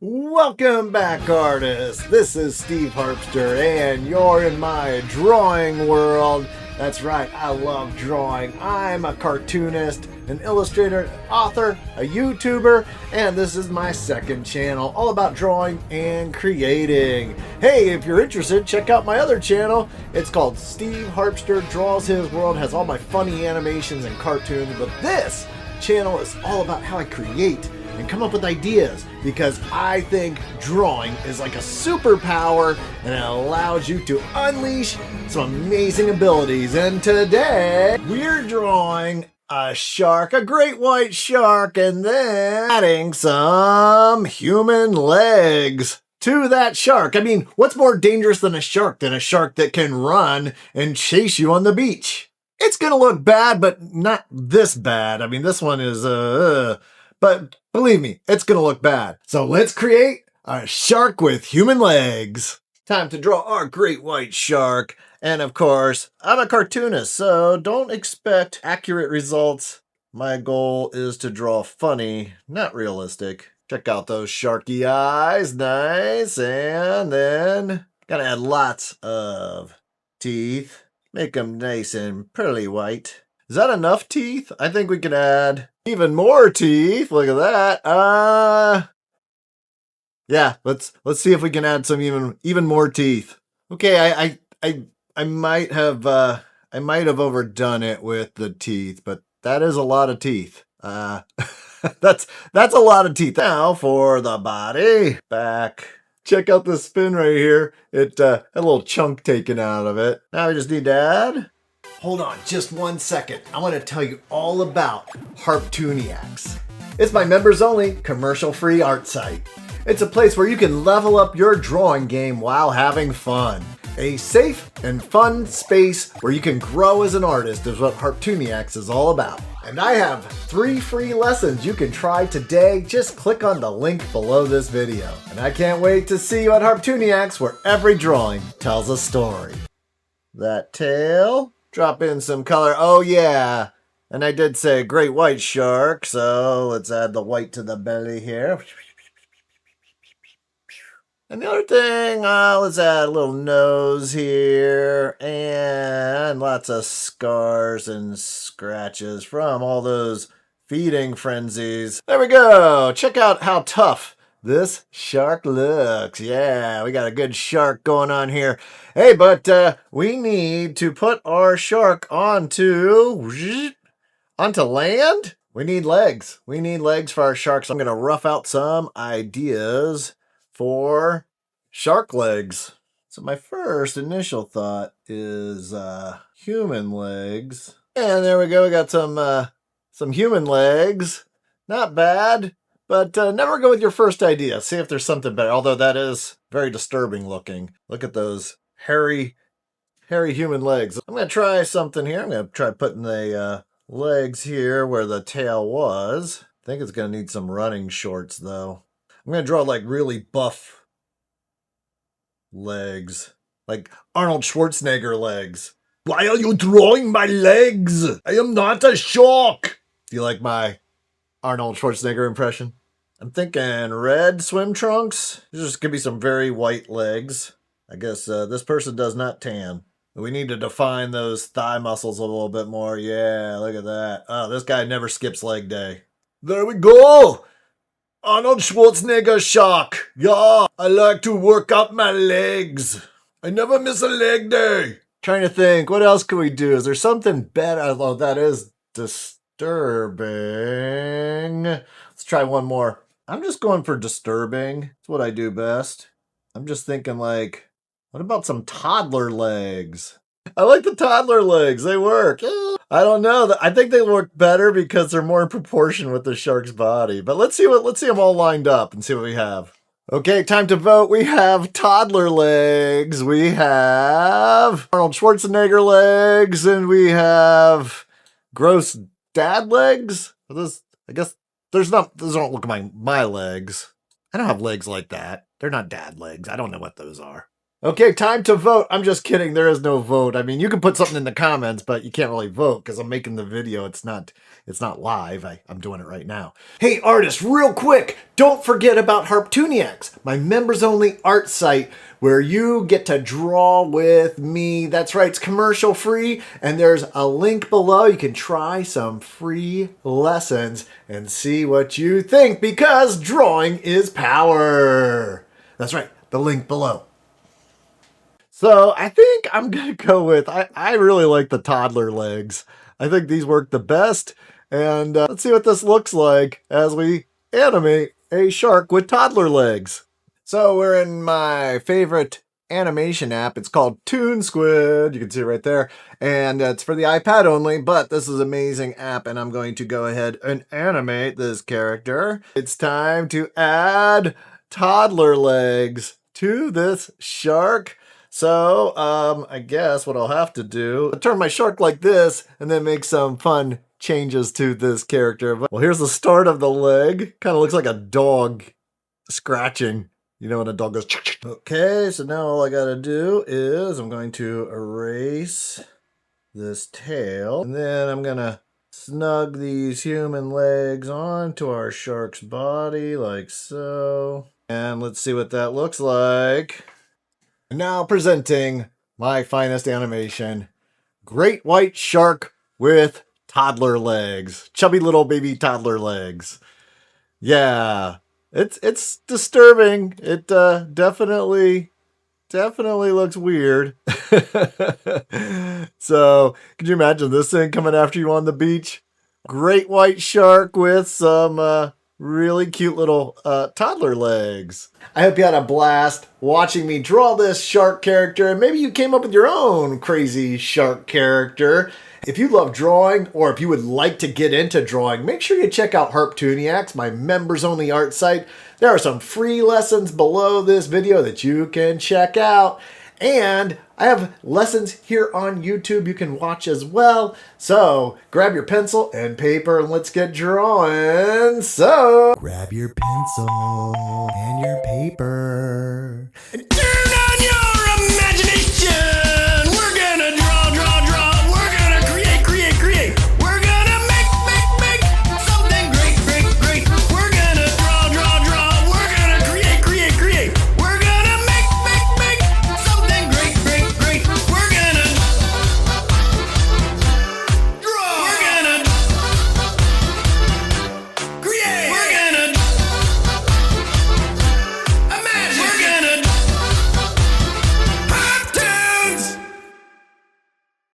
Welcome back, artists. This is Steve Harpster, and you're in my drawing world. That's right, I love drawing. I'm a cartoonist, an illustrator, author, a YouTuber, and this is my second channel, all about drawing and creating. Hey, if you're interested, check out my other channel. It's called Steve Harpster Draws His World, has all my funny animations and cartoons, but this channel is all about how I create and come up with ideas, because I think drawing is like a superpower and it allows you to unleash some amazing abilities. And today we're drawing a shark, a great white shark, and then adding some human legs to that shark. I mean, what's more dangerous than a shark that can run and chase you on the beach? It's gonna look bad, but not this bad. I mean, this one is but believe me, it's gonna look bad. So let's create a shark with human legs. Time to draw our great white shark. And of course, I'm a cartoonist, so don't expect accurate results. My goal is to draw funny, not realistic. Check out those sharky eyes, nice. And then gotta add lots of teeth. Make them nice and pearly white. Is that enough teeth? I think we can add even more teeth. Look at that. Yeah, let's see if we can add some even more teeth. Okay, I might have overdone it with the teeth, but that is a lot of teeth. That's a lot of teeth. Now for the body. Back. Check out the spin right here. It had a little chunk taken out of it. Now we just need to add. Hold on just 1 second. I want to tell you all about Harptooniacs. It's my members only commercial-free art site. It's a place where you can level up your drawing game while having fun. A safe and fun space where you can grow as an artist is what Harptooniacs is all about. And I have 3 free lessons you can try today. Just click on the link below this video. And I can't wait to see you at Harptooniacs, where every drawing tells a story. That tail. Drop in some color. Oh yeah. And I did say great white shark, so let's add the white to the belly here. And the other thing, let's add a little nose here, and lots of scars and scratches from all those feeding frenzies. There we go. Check out how tough this shark looks. Yeah, we got a good shark going on here. Hey, but we need to put our shark onto land. We need legs. We need legs for our sharks. I'm going to rough out some ideas for shark legs. So my first initial thought is human legs. And there we go. We got some human legs. Not bad. But never go with your first idea. See if there's something better. Although that is very disturbing looking. Look at those hairy human legs. I'm going to try something here. I'm going to try putting the legs here where the tail was. I think it's going to need some running shorts though. I'm going to draw like really buff legs. Like Arnold Schwarzenegger legs. Why are you drawing my legs? I am not a shark. Do you like my Arnold Schwarzenegger impression? I'm thinking red swim trunks. There's just gonna be some very white legs. I guess this person does not tan. We need to define those thigh muscles a little bit more. Yeah, look at that. Oh, this guy never skips leg day. There we go. Arnold Schwarzenegger shark. Yeah, I like to work out my legs. I never miss a leg day. Trying to think, what else can we do? Is there something better? Although that is disturbing. Let's try one more. I'm just going for disturbing. It's what I do best. I'm just thinking like, what about some toddler legs? I like the toddler legs. They work. I don't know. I think they work better because they're more in proportion with the shark's body. But let's see them all lined up and see what we have. Okay, time to vote. We have toddler legs. We have Arnold Schwarzenegger legs, and we have gross dad legs. Those, I guess, those don't look like my legs. I don't have legs like that. They're not dad legs. I don't know what those are. Okay, time to vote. I'm just kidding. There is no vote. I mean, you can put something in the comments, but you can't really vote because I'm making the video. It's not live. I'm doing it right now. Hey, artists, real quick, don't forget about Harptooniacs, my members-only art site where you get to draw with me. That's right, it's commercial free, and there's a link below. You can try some free lessons and see what you think because drawing is power. That's right, the link below. So I think I'm going to go with, I really like the toddler legs. I think these work the best. And let's see what this looks like as we animate a shark with toddler legs. So we're in my favorite animation app. It's called ToonSquid. You can see it right there. And it's for the iPad only, but this is an amazing app. And I'm going to go ahead and animate this character. It's time to add toddler legs to this shark. So, I guess what I'll have to do, turn my shark like this and then make some fun changes to this character. Well, here's the start of the leg. Kind of looks like a dog scratching. You know when a dog goes... Okay, so now all I gotta do is I'm going to erase this tail. And then I'm gonna snug these human legs onto our shark's body like so. And let's see what that looks like. Now presenting my finest animation, great white shark with toddler legs, chubby little baby toddler legs. Yeah, it's disturbing. It definitely looks weird. So, could you imagine this thing coming after you on the beach? Great white shark with some really cute little toddler legs. I hope you had a blast watching me draw this shark character, and maybe you came up with your own crazy shark character. If you love drawing, or if you would like to get into drawing, make sure you check out Harptooniacs, my members-only art site. There are some free lessons below this video that you can check out. And I have lessons here on YouTube you can watch as well. So grab your pencil and paper and let's get drawing. So grab your pencil and your paper and turn on your